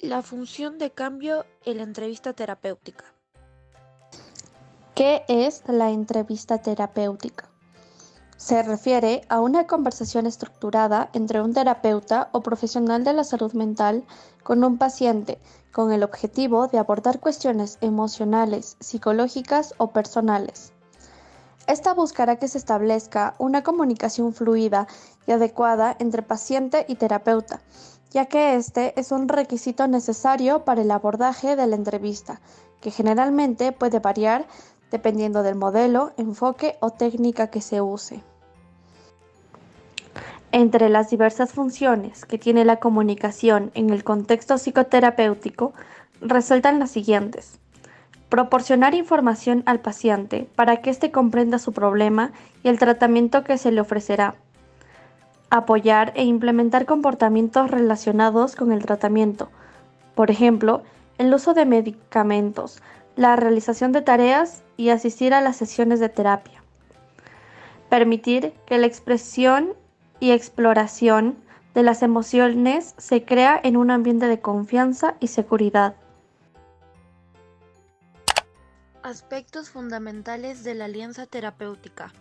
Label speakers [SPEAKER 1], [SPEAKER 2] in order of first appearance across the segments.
[SPEAKER 1] La función de cambio en la entrevista terapéutica.
[SPEAKER 2] ¿Qué es la entrevista terapéutica? Se refiere a una conversación estructurada entre un terapeuta o profesional de la salud mental con un paciente, con el objetivo de abordar cuestiones emocionales, psicológicas o personales. Esta buscará que se establezca una comunicación fluida y adecuada entre paciente y terapeuta, ya que este es un requisito necesario para el abordaje de la entrevista, que generalmente puede variar dependiendo del modelo, enfoque o técnica que se use. Entre las diversas funciones que tiene la comunicación en el contexto psicoterapéutico, resaltan las siguientes. Proporcionar información al paciente para que éste comprenda su problema y el tratamiento que se le ofrecerá. Apoyar e implementar comportamientos relacionados con el tratamiento. Por ejemplo, el uso de medicamentos, la realización de tareas y asistir a las sesiones de terapia. Permitir que la expresión y exploración de las emociones se crea en un ambiente de confianza y seguridad.
[SPEAKER 1] Aspectos fundamentales de la alianza terapéutica.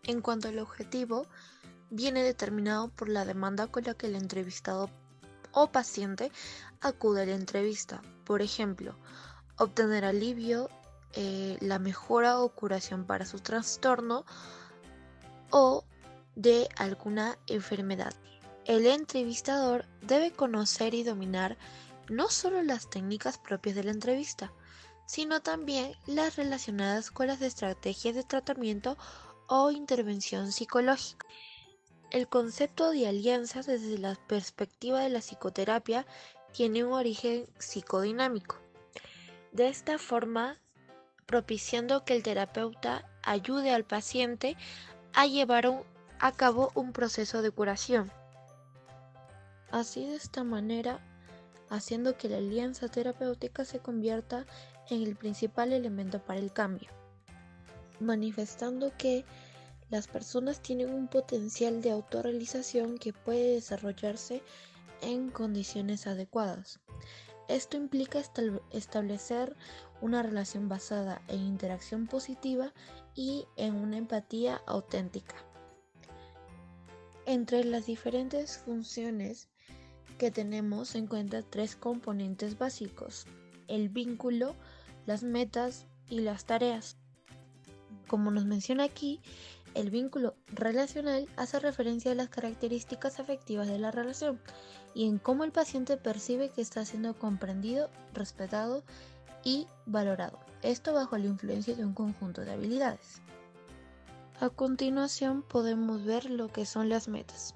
[SPEAKER 1] En cuanto al objetivo, viene determinado por la demanda con la que el entrevistado o paciente acude a la entrevista. Por ejemplo, obtener alivio, la mejora o curación para su trastorno o de alguna enfermedad. El entrevistador debe conocer y dominar no solo las técnicas propias de la entrevista, sino también las relacionadas con las estrategias de tratamiento o intervención psicológica. El concepto de alianza desde la perspectiva de la psicoterapia tiene un origen psicodinámico. De esta forma, propiciando que el terapeuta ayude al paciente a llevar a cabo un proceso de curación. Así, de esta manera, haciendo que la alianza terapéutica se convierta en el principal elemento para el cambio, manifestando que las personas tienen un potencial de autorrealización que puede desarrollarse en condiciones adecuadas. Esto implica establecer una relación basada en interacción positiva y en una empatía auténtica. Entre las diferentes funciones que tenemos se encuentran tres componentes básicos: el vínculo, las metas y las tareas. Como nos menciona aquí, el vínculo relacional hace referencia a las características afectivas de la relación y en cómo el paciente percibe que está siendo comprendido, respetado y valorado. Esto bajo la influencia de un conjunto de habilidades. A continuación podemos ver lo que son las metas.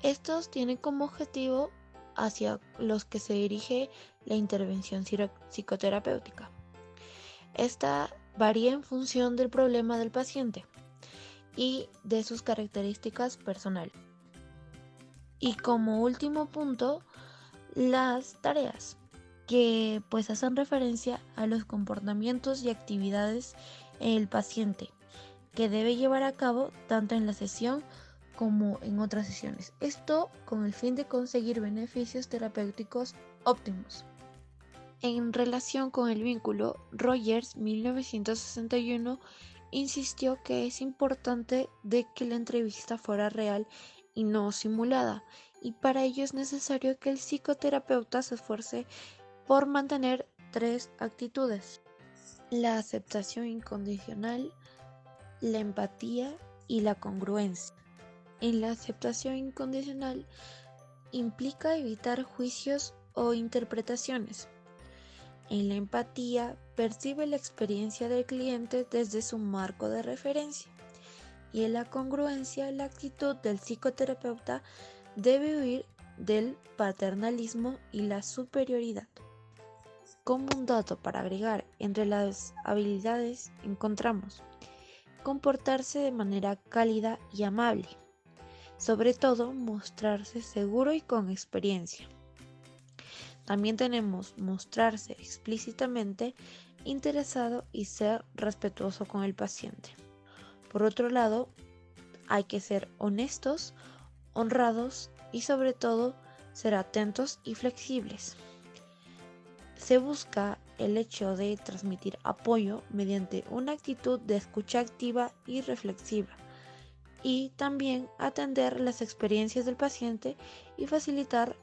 [SPEAKER 1] Estos tienen como objetivo hacia los que se dirige la intervención psicoterapéutica. Esta varía en función del problema del paciente y de sus características personales. Y como último punto, las tareas, que pues hacen referencia a los comportamientos y actividades en el paciente que debe llevar a cabo tanto en la sesión como en otras sesiones. Esto con el fin de conseguir beneficios terapéuticos óptimos. En relación con el vínculo, Rogers, 1961, insistió que es importante de que la entrevista fuera real y no simulada, y para ello es necesario que el psicoterapeuta se esfuerce por mantener tres actitudes: la aceptación incondicional, la empatía y la congruencia. En la aceptación incondicional implica evitar juicios o interpretaciones. En la empatía, percibe la experiencia del cliente desde su marco de referencia. Y en la congruencia, la actitud del psicoterapeuta debe huir del paternalismo y la superioridad. Como un dato para agregar, entre las habilidades encontramos comportarse de manera cálida y amable, sobre todo mostrarse seguro y con experiencia. También tenemos mostrarse explícitamente interesado y ser respetuoso con el paciente. Por otro lado, hay que ser honestos, honrados y sobre todo ser atentos y flexibles. Se busca el hecho de transmitir apoyo mediante una actitud de escucha activa y reflexiva, y también atender las experiencias del paciente y facilitar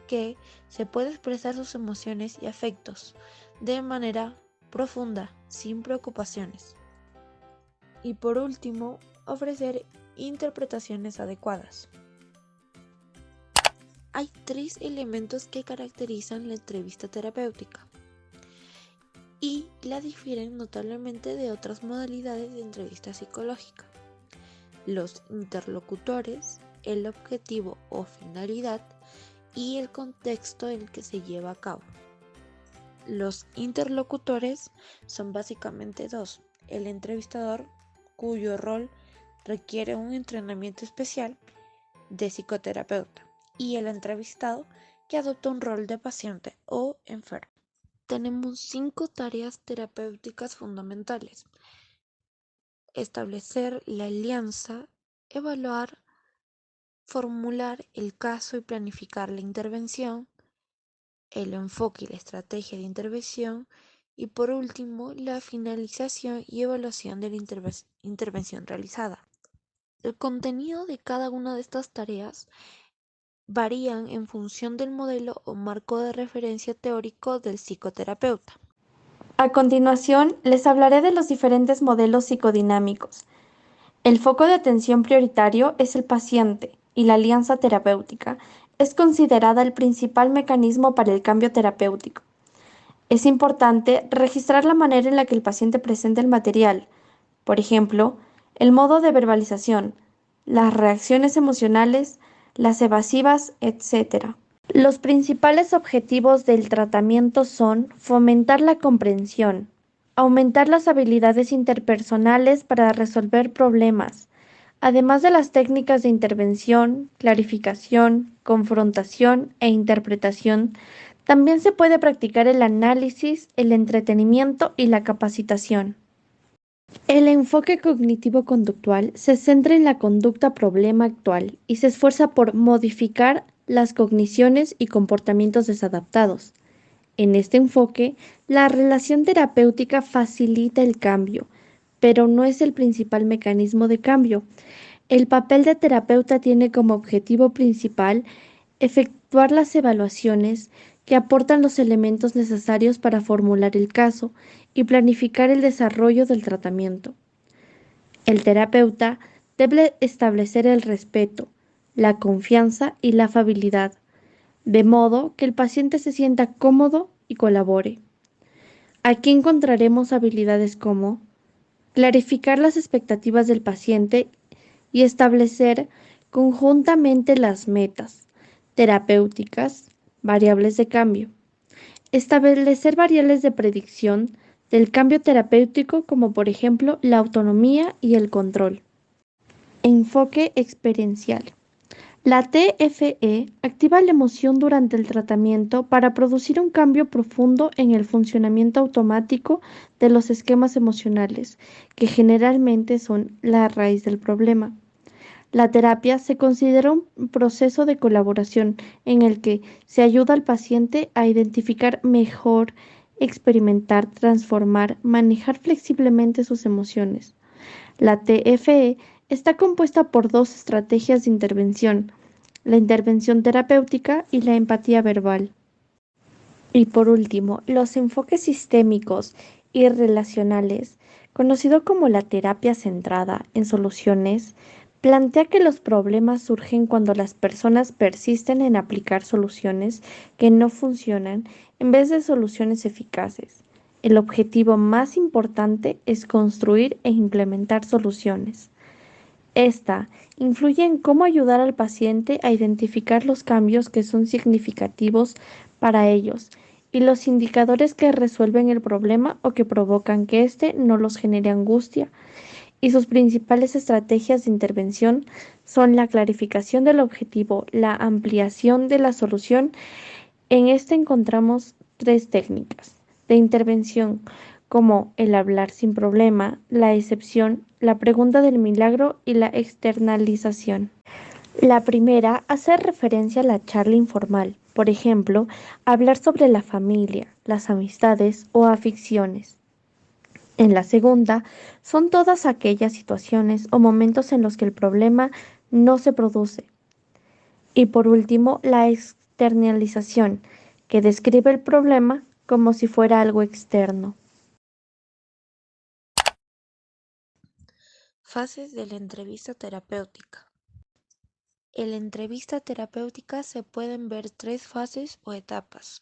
[SPEAKER 1] que se pueda expresar sus emociones y afectos de manera profunda, sin preocupaciones. Y por último, ofrecer interpretaciones adecuadas. Hay 3 elementos que caracterizan la entrevista terapéutica y la difieren notablemente de otras modalidades de entrevista psicológica: los interlocutores, el objetivo o finalidad y el contexto en el que se lleva a cabo. Los interlocutores son básicamente 2: el entrevistador, cuyo rol requiere un entrenamiento especial de psicoterapeuta, y el entrevistado, que adopta un rol de paciente o enfermo. Tenemos 5 tareas terapéuticas fundamentales: establecer la alianza, evaluar, formular el caso y planificar la intervención, el enfoque y la estrategia de intervención, y por último, la finalización y evaluación de la intervención realizada. El contenido de cada una de estas tareas varían en función del modelo o marco de referencia teórico del psicoterapeuta.
[SPEAKER 2] A continuación, les hablaré de los diferentes modelos psicodinámicos. El foco de atención prioritario es el paciente y la alianza terapéutica es considerada el principal mecanismo para el cambio terapéutico. Es importante registrar la manera en la que el paciente presenta el material, por ejemplo, el modo de verbalización, las reacciones emocionales, las evasivas, etc. Los principales objetivos del tratamiento son fomentar la comprensión, aumentar las habilidades interpersonales para resolver problemas, además de las técnicas de intervención, clarificación, confrontación e interpretación. También se puede practicar el análisis, el entretenimiento y la capacitación. El enfoque cognitivo-conductual se centra en la conducta problema actual y se esfuerza por modificar las cogniciones y comportamientos desadaptados. En este enfoque, la relación terapéutica facilita el cambio, pero no es el principal mecanismo de cambio. El papel de terapeuta tiene como objetivo principal efectuar las evaluaciones que aportan los elementos necesarios para formular el caso y planificar el desarrollo del tratamiento. El terapeuta debe establecer el respeto, la confianza y la afabilidad, de modo que el paciente se sienta cómodo y colabore. Aquí encontraremos habilidades como clarificar las expectativas del paciente y establecer conjuntamente las metas terapéuticas, variables de cambio. Establecer variables de predicción del cambio terapéutico, como por ejemplo la autonomía y el control. Enfoque experiencial. La TFE activa la emoción durante el tratamiento para producir un cambio profundo en el funcionamiento automático de los esquemas emocionales, que generalmente son la raíz del problema. La terapia se considera un proceso de colaboración en el que se ayuda al paciente a identificar mejor, experimentar, transformar, manejar flexiblemente sus emociones. La TFE está compuesta por 2 estrategias de intervención: la intervención terapéutica y la empatía verbal. Y por último, los enfoques sistémicos y relacionales, conocido como la terapia centrada en soluciones, plantea que los problemas surgen cuando las personas persisten en aplicar soluciones que no funcionan en vez de soluciones eficaces. El objetivo más importante es construir e implementar soluciones. Esta influye en cómo ayudar al paciente a identificar los cambios que son significativos para ellos y los indicadores que resuelven el problema o que provocan que éste no los genere angustia. Y sus principales estrategias de intervención son la clarificación del objetivo, la ampliación de la solución. En esta encontramos 3 técnicas de intervención, como el hablar sin problema, la excepción, la pregunta del milagro y la externalización. La primera hace referencia a la charla informal, por ejemplo, hablar sobre la familia, las amistades o aficiones. En la segunda, son todas aquellas situaciones o momentos en los que el problema no se produce. Y por último, la externalización, que describe el problema como si fuera algo externo.
[SPEAKER 1] Fases de la entrevista terapéutica. En la entrevista terapéutica se pueden ver tres fases o etapas,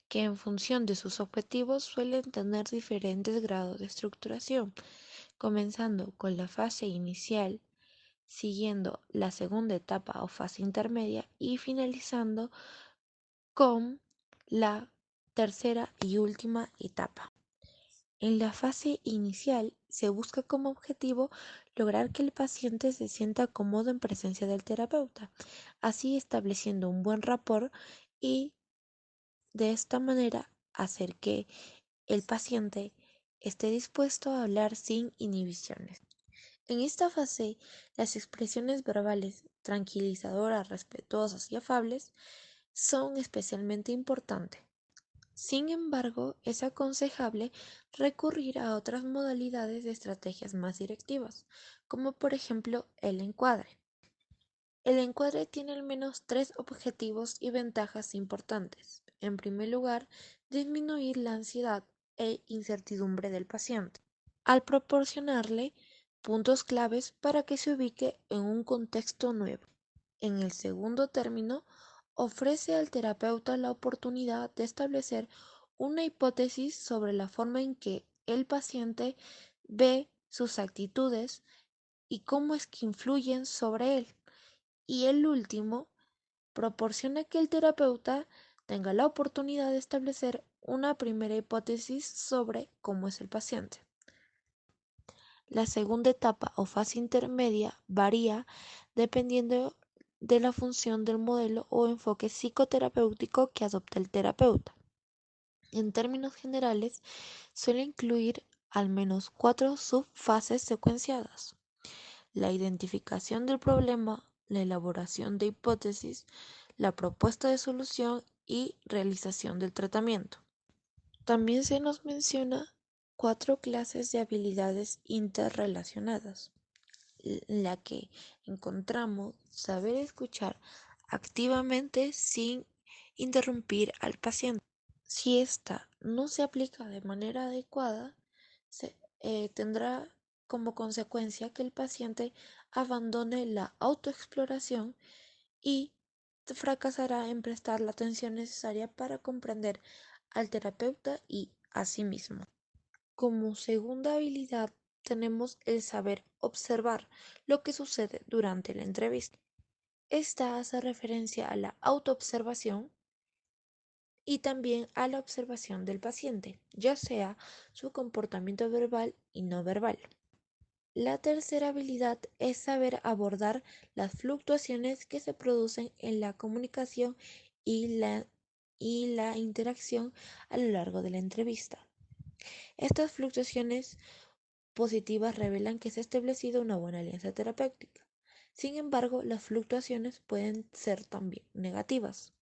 [SPEAKER 1] que en función de sus objetivos suelen tener diferentes grados de estructuración, comenzando con la fase inicial, siguiendo la segunda etapa o fase intermedia y finalizando con la tercera y última etapa. En la fase inicial se busca como objetivo lograr que el paciente se sienta cómodo en presencia del terapeuta, así estableciendo un buen rapport y de esta manera hacer que el paciente esté dispuesto a hablar sin inhibiciones. En esta fase, las expresiones verbales tranquilizadoras, respetuosas y afables son especialmente importantes. Sin embargo, es aconsejable recurrir a otras modalidades de estrategias más directivas, como por ejemplo el encuadre. El encuadre tiene al menos tres objetivos y ventajas importantes. En primer lugar, disminuir la ansiedad e incertidumbre del paciente, al proporcionarle puntos claves para que se ubique en un contexto nuevo. En el segundo término, ofrece al terapeuta la oportunidad de establecer una hipótesis sobre la forma en que el paciente ve sus actitudes y cómo es que influyen sobre él. Y el último, proporciona que el terapeuta tenga la oportunidad de establecer una primera hipótesis sobre cómo es el paciente. La segunda etapa o fase intermedia varía dependiendo de la función del modelo o enfoque psicoterapéutico que adopta el terapeuta. En términos generales, suele incluir al menos cuatro subfases secuenciadas: la identificación del problema, la elaboración de hipótesis, la propuesta de solución y realización del tratamiento. También se nos menciona cuatro clases de habilidades interrelacionadas, en la que encontramos saber escuchar activamente sin interrumpir al paciente. Si ésta no se aplica de manera adecuada, tendrá como consecuencia que el paciente abandone la autoexploración y fracasará en prestar la atención necesaria para comprender al terapeuta y a sí mismo. Como segunda habilidad tenemos el saber observar lo que sucede durante la entrevista. Esta hace referencia a la autoobservación y también a la observación del paciente, ya sea su comportamiento verbal y no verbal. La tercera habilidad es saber abordar las fluctuaciones que se producen en la comunicación y la interacción a lo largo de la entrevista. Estas fluctuaciones positivas revelan que se ha establecido una buena alianza terapéutica. Sin embargo, las fluctuaciones pueden ser también negativas.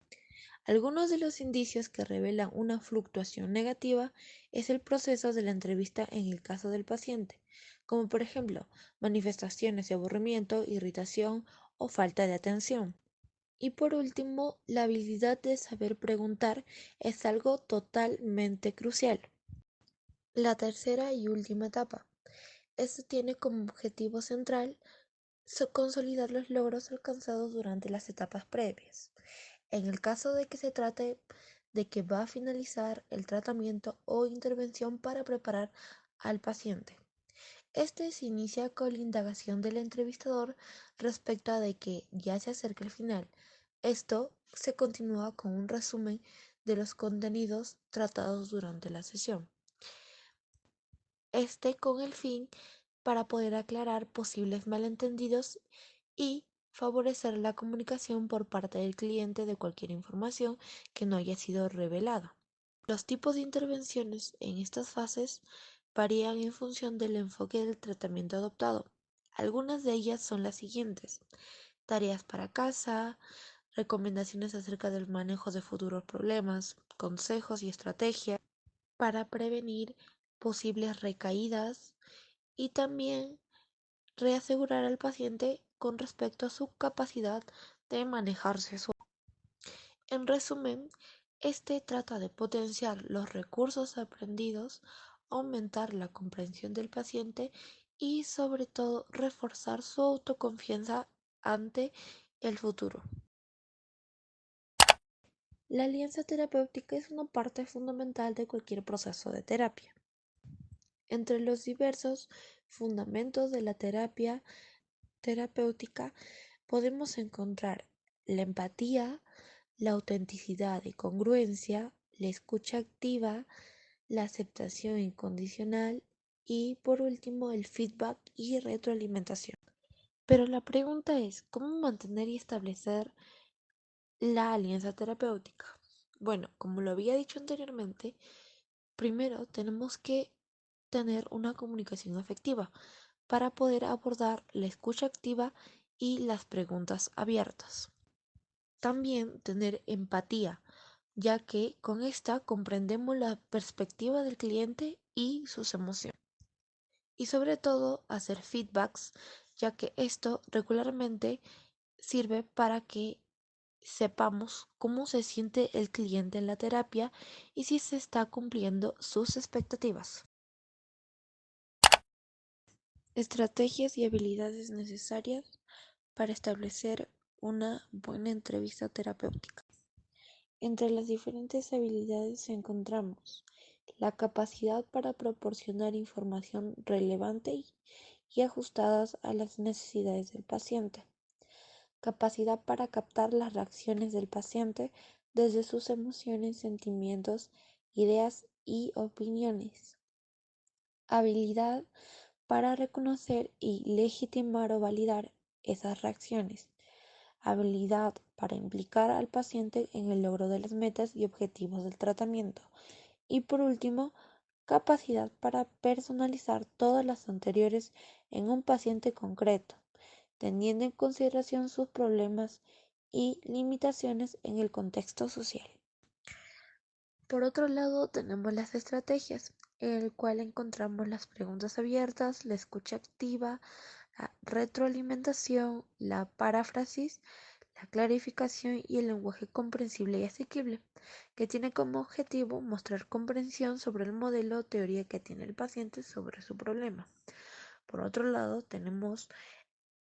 [SPEAKER 1] Algunos de los indicios que revelan una fluctuación negativa es el proceso de la entrevista en el caso del paciente, como por ejemplo manifestaciones de aburrimiento, irritación o falta de atención. Y por último, la habilidad de saber preguntar es algo totalmente crucial. La tercera y última etapa. Esto tiene como objetivo central consolidar los logros alcanzados durante las etapas previas. En el caso de que se trate de que va a finalizar el tratamiento o intervención para preparar al paciente. Este se inicia con la indagación del entrevistador respecto a de que ya se acerca el final. Esto se continúa con un resumen de los contenidos tratados durante la sesión. Con el fin para poder aclarar posibles malentendidos y favorecer la comunicación por parte del cliente de cualquier información que no haya sido revelada. Los tipos de intervenciones en estas fases varían en función del enfoque del tratamiento adoptado. Algunas de ellas son las siguientes: tareas para casa, recomendaciones acerca del manejo de futuros problemas, consejos y estrategias para prevenir posibles recaídas y también reasegurar al paciente con respecto a su capacidad de manejarse solo. En resumen, este trata de potenciar los recursos aprendidos, aumentar la comprensión del paciente y sobre todo reforzar su autoconfianza ante el futuro. La alianza terapéutica es una parte fundamental de cualquier proceso de terapia. Entre los diversos fundamentos de la terapia terapéutica podemos encontrar la empatía, la autenticidad y congruencia, la escucha activa, la aceptación incondicional y por último el feedback y retroalimentación. Pero la pregunta es, ¿cómo mantener y establecer la alianza terapéutica? Bueno, como lo había dicho anteriormente, primero tenemos que tener una comunicación efectiva para poder abordar la escucha activa y las preguntas abiertas. También tener empatía, ya que con esta comprendemos la perspectiva del cliente y sus emociones. Y sobre todo hacer feedbacks, ya que esto regularmente sirve para que sepamos cómo se siente el cliente en la terapia y si se está cumpliendo sus expectativas. Estrategias y habilidades necesarias para establecer una buena entrevista terapéutica. Entre las diferentes habilidades encontramos la capacidad para proporcionar información relevante y ajustadas a las necesidades del paciente, capacidad para captar las reacciones del paciente desde sus emociones, sentimientos, ideas y opiniones, habilidad para reconocer y legitimar o validar esas reacciones, habilidad para implicar al paciente en el logro de las metas y objetivos del tratamiento y por último, capacidad para personalizar todas las anteriores en un paciente concreto, teniendo en consideración sus problemas y limitaciones en el contexto social. Por otro lado, tenemos las estrategias, en el cual encontramos las preguntas abiertas, la escucha activa, la retroalimentación, la paráfrasis, la clarificación y el lenguaje comprensible y asequible, que tiene como objetivo mostrar comprensión sobre el modelo o teoría que tiene el paciente sobre su problema. Por otro lado, tenemos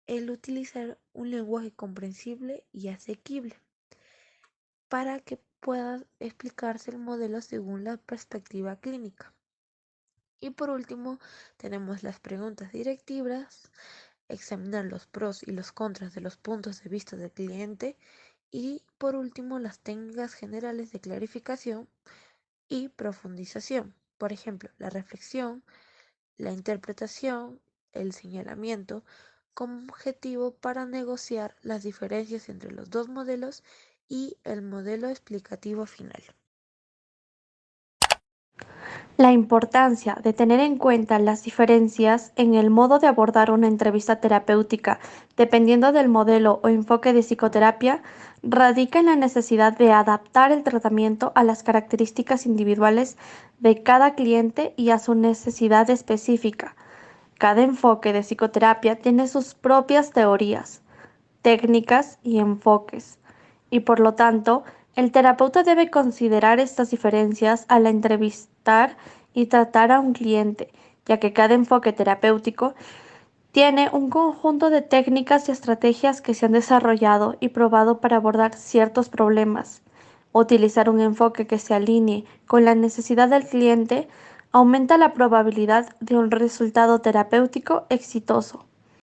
[SPEAKER 1] el utilizar un lenguaje comprensible y asequible para que pueda explicarse el modelo según la perspectiva clínica. Y por último, tenemos las preguntas directivas, examinar los pros y los contras de los puntos de vista del cliente y por último las técnicas generales de clarificación y profundización, por ejemplo, la reflexión, la interpretación, el señalamiento, como objetivo para negociar las diferencias entre los dos modelos y el modelo explicativo final.
[SPEAKER 2] La importancia de tener en cuenta las diferencias en el modo de abordar una entrevista terapéutica, dependiendo del modelo o enfoque de psicoterapia, radica en la necesidad de adaptar el tratamiento a las características individuales de cada cliente y a su necesidad específica. Cada enfoque de psicoterapia tiene sus propias teorías, técnicas y enfoques, y por lo tanto, el terapeuta debe considerar estas diferencias al entrevistar y tratar a un cliente, ya que cada enfoque terapéutico tiene un conjunto de técnicas y estrategias que se han desarrollado y probado para abordar ciertos problemas. Utilizar un enfoque que se alinee con la necesidad del cliente aumenta la probabilidad de un resultado terapéutico exitoso.